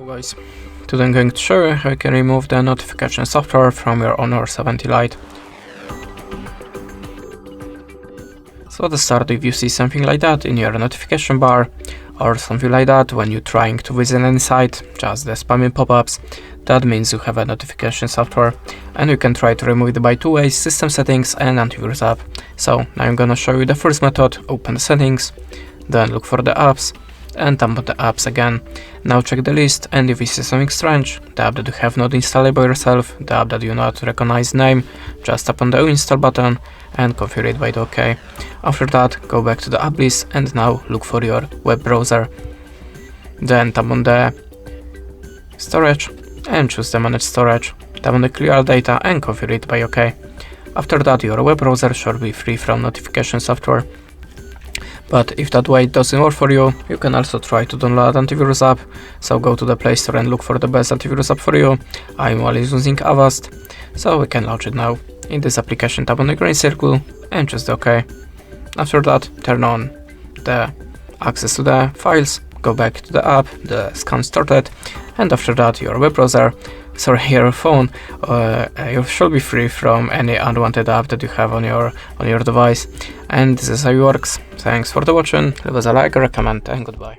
Hello guys, today I'm going to show you how you can remove the notification software from your Honor 70 Lite. So to start, if you see something like that in your notification bar or something like that when you're trying to visit any site, just the spamming pop-ups, that means you have a notification software, and you can try to remove it by two ways: system settings and antivirus app. So now I'm gonna show you the first method. Open the settings, then look for the apps and tap on the apps again. Now check the list, and if you see something strange, the app that you have not installed by yourself, the app that you not recognize name, just tap on the uninstall button and configure it by the OK. After that, go back to the app list and now look for your web browser. Then tap on the storage and choose the manage storage. Tap on the clear all data and configure it by OK. After that, your web browser should be free from notification software. But if that way doesn't work for you, you can also try to download antivirus app. So go to the Play Store and look for the best antivirus app for you. I'm always using Avast, so we can launch it now. In this application, tap on the green circle and choose the OK. After that, turn on the access to the files, go back to the app, the scan started, and after that your web browser, your phone, you should be free from any unwanted app that you have on your device. And this is how it works. Thanks for the watching, leave us a like, a comment, and goodbye.